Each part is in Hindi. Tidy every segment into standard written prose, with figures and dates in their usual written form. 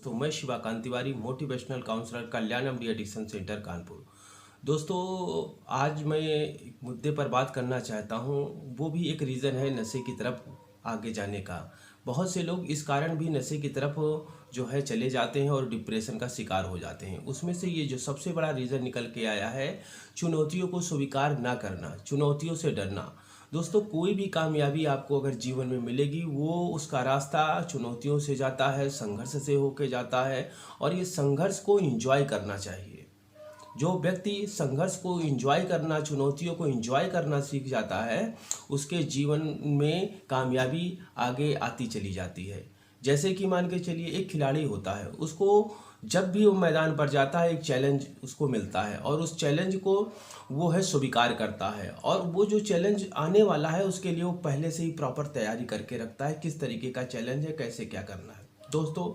तो मैं Shivakant Tiwari, motivational counsellor, Kalyanam de addiction centre, Kanpur. दोस्तों, आज मैं एक मुद्दे पर बात करना चाहता हूँ। वो भी एक रीज़न है नशे की तरफ आगे जाने का। बहुत से लोग इस कारण भी नशे की तरफ जो है चले जाते हैं और डिप्रेशन का शिकार हो जाते हैं। उसमें से ये जो सबसे बड़ा रीज़न निकल के आया है, चुनौतियों को स्वीकार ना करना, चुनौतियों से डरना। दोस्तों, कोई भी कामयाबी आपको अगर जीवन में मिलेगी, वो उसका रास्ता चुनौतियों से जाता है, संघर्ष से होके जाता है। और ये संघर्ष को एंजॉय करना चाहिए। जो व्यक्ति संघर्ष को एंजॉय करना, चुनौतियों को एंजॉय करना सीख जाता है, उसके जीवन में कामयाबी आगे आती चली जाती है। जैसे कि मान के चलिए, एक खिलाड़ी होता है, उसको जब भी वो मैदान पर जाता है, एक चैलेंज उसको मिलता है और उस चैलेंज को वो है स्वीकार करता है। और वो जो चैलेंज आने वाला है, उसके लिए वो पहले से ही प्रॉपर तैयारी करके रखता है, किस तरीके का चैलेंज है, कैसे क्या करना है। दोस्तों,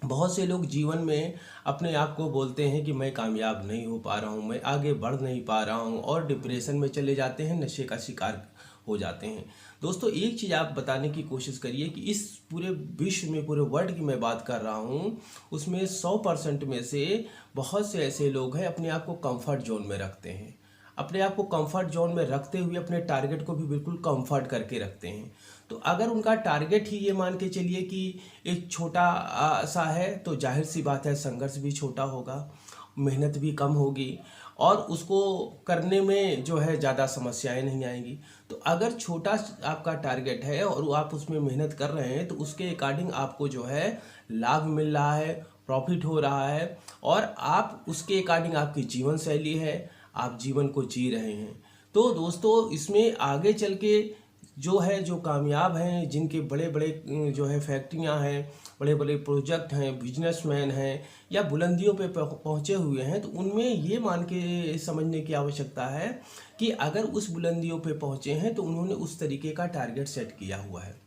बहुत से लोग जीवन में अपने आप को बोलते हैं कि मैं कामयाब नहीं हो पा रहा हूँ, मैं आगे बढ़ नहीं पा रहा हूँ, और डिप्रेशन में चले जाते हैं, नशे का शिकार हो जाते हैं। दोस्तों, एक चीज़ आप बताने की कोशिश करिए कि इस पूरे विश्व में, पूरे वर्ल्ड की मैं बात कर रहा हूँ, उसमें 100% में से बहुत से ऐसे लोग हैं अपने आप को कंफर्ट जोन में रखते हैं। अपने आप को कंफर्ट जोन में रखते हुए अपने टारगेट को भी बिल्कुल कंफर्ट करके रखते हैं। तो अगर उनका टारगेट ही ये मान के चलिए कि एक छोटा सा है, तो जाहिर सी बात है संघर्ष भी छोटा होगा, मेहनत भी कम होगी और उसको करने में जो है ज़्यादा समस्याएं नहीं आएंगी। तो अगर छोटा आपका टारगेट है और वो आप उसमें मेहनत कर रहे हैं, तो उसके अकॉर्डिंग आपको जो है लाभ मिल रहा है, प्रॉफिट हो रहा है, और आप उसके अकॉर्डिंग आपकी जीवन शैली है, आप जीवन को जी रहे हैं। तो दोस्तों, इसमें आगे चल के जो है, जो कामयाब हैं, जिनके बड़े बड़े जो है फैक्ट्रियां हैं, बड़े बड़े प्रोजेक्ट हैं, बिजनेसमैन हैं, या बुलंदियों पे पहुंचे हुए हैं, तो उनमें ये मान के समझने की आवश्यकता है कि अगर उस बुलंदियों पे पहुंचे हैं, तो उन्होंने उस तरीके का टारगेट सेट किया हुआ है।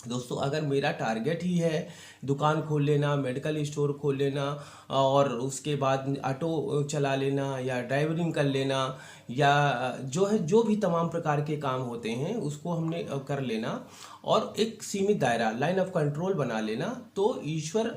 दोस्तों, अगर मेरा टारगेट ही है दुकान खोल लेना, मेडिकल स्टोर खोल लेना, और उसके बाद ऑटो चला लेना या ड्राइवरिंग कर लेना, या जो है जो भी तमाम प्रकार के काम होते हैं उसको हमने कर लेना, और एक सीमित दायरा, लाइन ऑफ कंट्रोल बना लेना, तो ईश्वर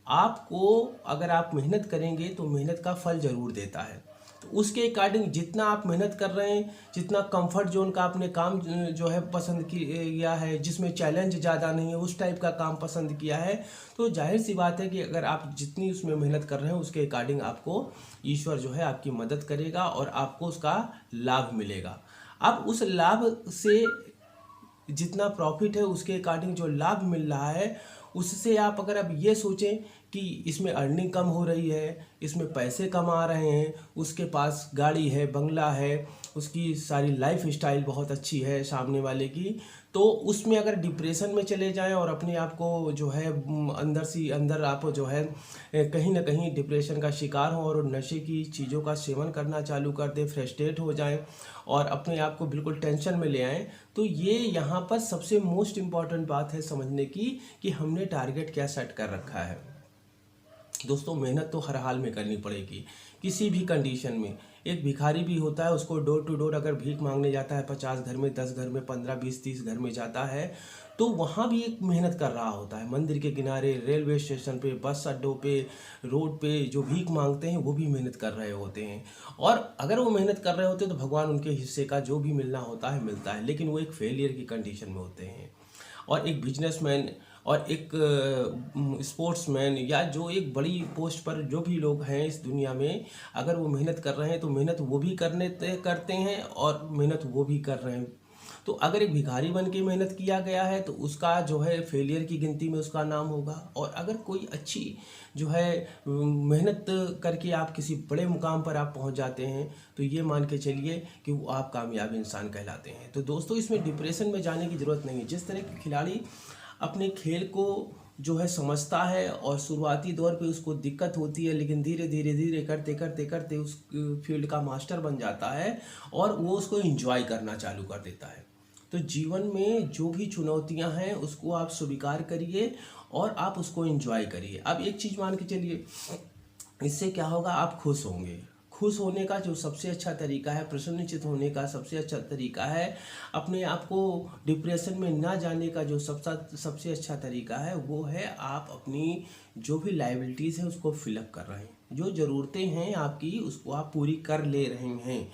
आपको, अगर आप मेहनत करेंगे तो मेहनत का फल ज़रूर देता है। तो उसके अकॉर्डिंग जितना आप मेहनत कर रहे हैं, जितना कंफर्ट जोन का आपने काम जो है पसंद किया है, जिसमें चैलेंज ज़्यादा नहीं है, उस टाइप का काम पसंद किया है, तो जाहिर सी बात है कि अगर आप जितनी उसमें मेहनत कर रहे हैं, उसके अकॉर्डिंग आपको ईश्वर जो है आपकी मदद करेगा और आपको उसका लाभ मिलेगा। अब उस लाभ से जितना प्रॉफिट है, उसके अकॉर्डिंग जो लाभ मिल रहा है, उससे आप अगर अब ये सोचें कि इसमें अर्निंग कम हो रही है, इसमें पैसे कम आ रहे हैं, उसके पास गाड़ी है, बंगला है, उसकी सारी लाइफ स्टाइल बहुत अच्छी है सामने वाले की, तो उसमें अगर डिप्रेशन में चले जाएं और अपने आप को जो है अंदर आप जो है कहीं ना कहीं डिप्रेशन का शिकार हो और नशे की चीज़ों का सेवन करना चालू कर दें, फ्रस्ट्रेट हो जाएं और अपने आप को बिल्कुल टेंशन में ले आएँ, तो ये यहाँ पर सबसे मोस्ट इम्पॉर्टेंट बात है समझने की कि हमने टारगेट क्या सेट कर रखा है। दोस्तों, मेहनत तो हर हाल में करनी पड़ेगी, किसी भी कंडीशन में। एक भिखारी भी होता है, उसको डोर टू डोर अगर भीख मांगने जाता है, 50 घर में, 10 घर में, 15, 20, 30 घर में जाता है, तो वहाँ भी एक मेहनत कर रहा होता है। मंदिर के किनारे, रेलवे स्टेशन पे, बस अड्डों पे, रोड पे जो भीख मांगते हैं, वो भी मेहनत कर रहे होते हैं। और अगर वो मेहनत कर रहे होते हैं, तो भगवान उनके हिस्से का जो भी मिलना होता है मिलता है, लेकिन वो एक फेलियर की कंडीशन में होते हैं। और एक बिजनेसमैन और एक स्पोर्ट्समैन, या जो एक बड़ी पोस्ट पर जो भी लोग हैं इस दुनिया में, अगर वो मेहनत कर रहे हैं, तो मेहनत वो भी करते हैं और मेहनत वो भी कर रहे हैं। तो अगर एक भिखारी बन के मेहनत किया गया है, तो उसका जो है फेलियर की गिनती में उसका नाम होगा। और अगर कोई अच्छी जो है मेहनत करके आप किसी बड़े मुकाम पर आप पहुंच जाते हैं, तो ये मान के चलिए कि वो आप कामयाब इंसान कहलाते हैं। तो दोस्तों, इसमें डिप्रेशन में जाने की ज़रूरत नहीं है। जिस तरह के खिलाड़ी अपने खेल को जो है समझता है और शुरुआती दौर पे उसको दिक्कत होती है, लेकिन धीरे धीरे धीरे करते करते करते उस फील्ड का मास्टर बन जाता है और वो उसको एंजॉय करना चालू कर देता है। तो जीवन में जो भी चुनौतियां हैं, उसको आप स्वीकार करिए और आप उसको एंजॉय करिए। अब एक चीज़ मान के चलिए, इससे क्या होगा, आप खुश होंगे। खुश होने का जो सबसे अच्छा तरीका है, प्रसन्नचित्त होने का सबसे अच्छा तरीका है, अपने आप को डिप्रेशन में ना जाने का जो सबसे अच्छा तरीका है, वो है आप अपनी जो भी लाइबिलिटीज़ है उसको फिलअप कर रहे हैं। जो ज़रूरतें हैं आपकी उसको आप पूरी कर ले रहे हैं।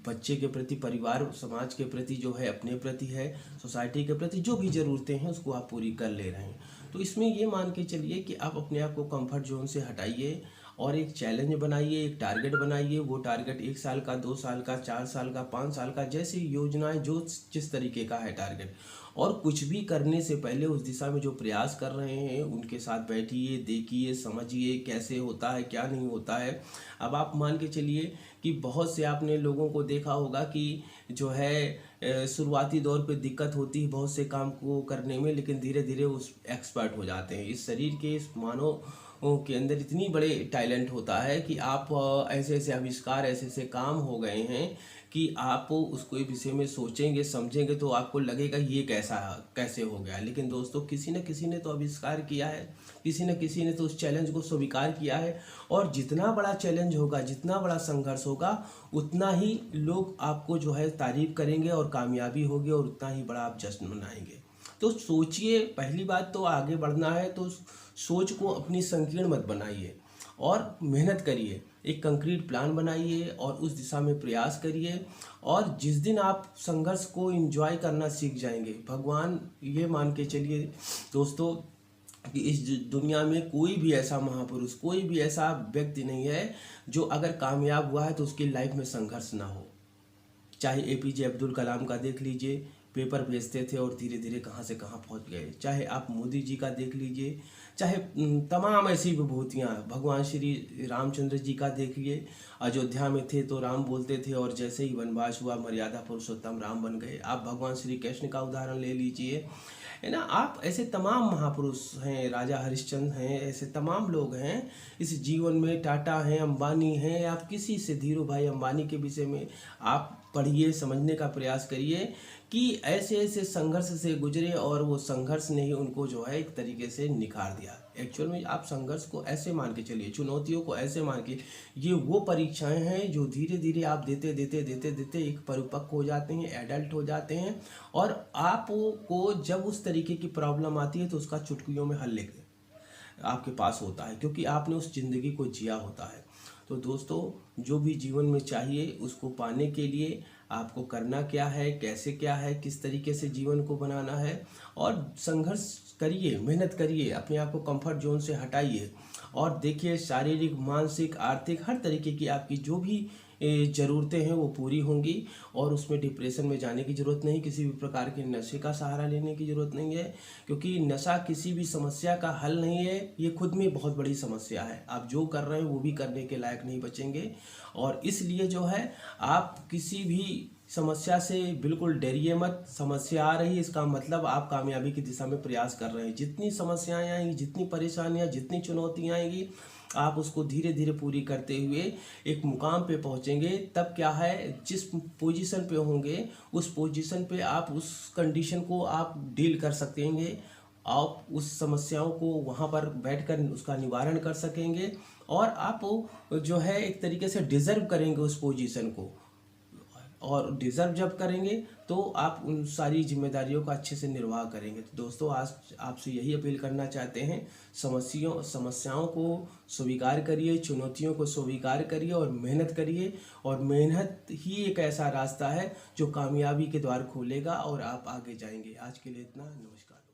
बच्चे के प्रति, परिवार समाज के प्रति जो है, अपने प्रति है, सोसाइटी के प्रति जो भी ज़रूरतें हैं उसको आप पूरी कर ले रहे हैं। तो इसमें ये मान के चलिए कि आप अपने आप को कंफर्ट जोन से हटाइए और एक चैलेंज बनाइए, एक टारगेट बनाइए। वो टारगेट 1 साल का, 2 साल का, 4 साल का, 5 साल का, जैसी योजनाएं जो जिस तरीके का है टारगेट। और कुछ भी करने से पहले उस दिशा में जो प्रयास कर रहे हैं उनके साथ बैठिए, देखिए, समझिए कैसे होता है, क्या नहीं होता है। अब आप मान के चलिए कि बहुत से आपने लोगों को देखा होगा कि जो है शुरुआती दौर पे दिक्कत होती है बहुत से काम को करने में, लेकिन धीरे धीरे उस एक्सपर्ट हो जाते हैं। इस शरीर के, इस मानव के अंदर इतनी बड़े टैलेंट होता है कि आप ऐसे ऐसे आविष्कार, ऐसे ऐसे काम हो गए हैं कि आप उसको विषय में सोचेंगे, समझेंगे तो आपको लगेगा ये कैसे हो गया। लेकिन दोस्तों, किसी न किसी ने तो आविष्कार किया है, किसी न किसी ने तो उस चैलेंज को स्वीकार किया है। और जितना बड़ा चैलेंज होगा, जितना बड़ा संघर्ष होगा, उतना ही लोग आपको जो है तारीफ करेंगे और कामयाबी होगी और उतना ही बड़ा आप जश्न मनाएंगे। तो सोचिए, पहली बात तो आगे बढ़ना है तो सोच को अपनी संकीर्ण मत बनाइए और मेहनत करिए। एक कंक्रीट प्लान बनाइए और उस दिशा में प्रयास करिए। और जिस दिन आप संघर्ष को एंजॉय करना सीख जाएंगे, भगवान, ये मान के चलिए दोस्तों कि इस दुनिया में कोई भी ऐसा महापुरुष, कोई भी ऐसा व्यक्ति नहीं है जो अगर कामयाब हुआ है तो उसकी लाइफ में संघर्ष ना हो। चाहे एपीजे अब्दुल कलाम का देख लीजिए, पेपर भेजते थे और धीरे धीरे कहाँ से कहाँ पहुँच गए। चाहे आप मोदी जी का देख लीजिए, चाहे तमाम ऐसी विभूतियाँ, भगवान श्री रामचंद्र जी का देखिए, अयोध्या में थे तो राम बोलते थे और जैसे ही वनवास हुआ मर्यादा पुरुषोत्तम राम बन गए। आप भगवान श्री कृष्ण का उदाहरण ले लीजिए, है ना। आप ऐसे तमाम महापुरुष हैं, राजा हरिश्चंद्र हैं, ऐसे तमाम लोग हैं इस जीवन में। टाटा हैं, अंबानी हैं, आप किसी से, धीरू भाई अंबानी के विषय में आप पढ़िए, समझने का प्रयास करिए कि ऐसे ऐसे संघर्ष से गुजरे और वो संघर्ष ने ही उनको जो है एक तरीके से निखार दिया। एक्चुअल में आप संघर्ष को ऐसे मान के चलिए, चुनौतियों को ऐसे मान के, ये वो परीक्षाएं हैं जो धीरे धीरे आप देते देते देते देते एक परिपक्व हो जाते हैं, एडल्ट हो जाते हैं। और आपको जब उस तरीके की प्रॉब्लम आती है तो उसका चुटकियों में हल लेके आपके पास होता है, क्योंकि आपने उस ज़िंदगी को जिया होता है। तो दोस्तों, जो भी जीवन में चाहिए उसको पाने के लिए आपको करना क्या है, कैसे क्या है, किस तरीके से जीवन को बनाना है, और संघर्ष करिए, मेहनत करिए, अपने आप को कंफर्ट जोन से हटाइए। और देखिए, शारीरिक, मानसिक, आर्थिक, हर तरीके की आपकी जो भी ज़रूरतें हैं वो पूरी होंगी। और उसमें डिप्रेशन में जाने की ज़रूरत नहीं, किसी भी प्रकार के नशे का सहारा लेने की ज़रूरत नहीं है, क्योंकि नशा किसी भी समस्या का हल नहीं है। ये खुद में बहुत बड़ी समस्या है। आप जो कर रहे हैं वो भी करने के लायक नहीं बचेंगे। और इसलिए जो है, आप किसी भी समस्या से बिल्कुल डरिए मत। समस्या आ रही है, इसका मतलब आप कामयाबी की दिशा में प्रयास कर रहे हैं। जितनी समस्याएं आएंगी, जितनी परेशानियां, जितनी चुनौतियां आएंगी, आप उसको धीरे धीरे पूरी करते हुए एक मुकाम पे पहुंचेंगे। तब क्या है, जिस पोजीशन पे होंगे उस पोजीशन पे आप उस कंडीशन को आप डील कर सकेंगे। आप उस समस्याओं को वहाँ पर बैठकर उसका निवारण कर सकेंगे। और आप जो है एक तरीके से डिज़र्व करेंगे उस पोजीशन को। और डिज़र्व जब करेंगे तो आप उन सारी जिम्मेदारियों का अच्छे से निर्वाह करेंगे। तो दोस्तों, आज आपसे यही अपील करना चाहते हैं, समस्याओं को स्वीकार करिए, चुनौतियों को स्वीकार करिए और मेहनत करिए। और मेहनत ही एक ऐसा रास्ता है जो कामयाबी के द्वार खोलेगा और आप आगे जाएंगे। आज के लिए इतना, नमस्कार।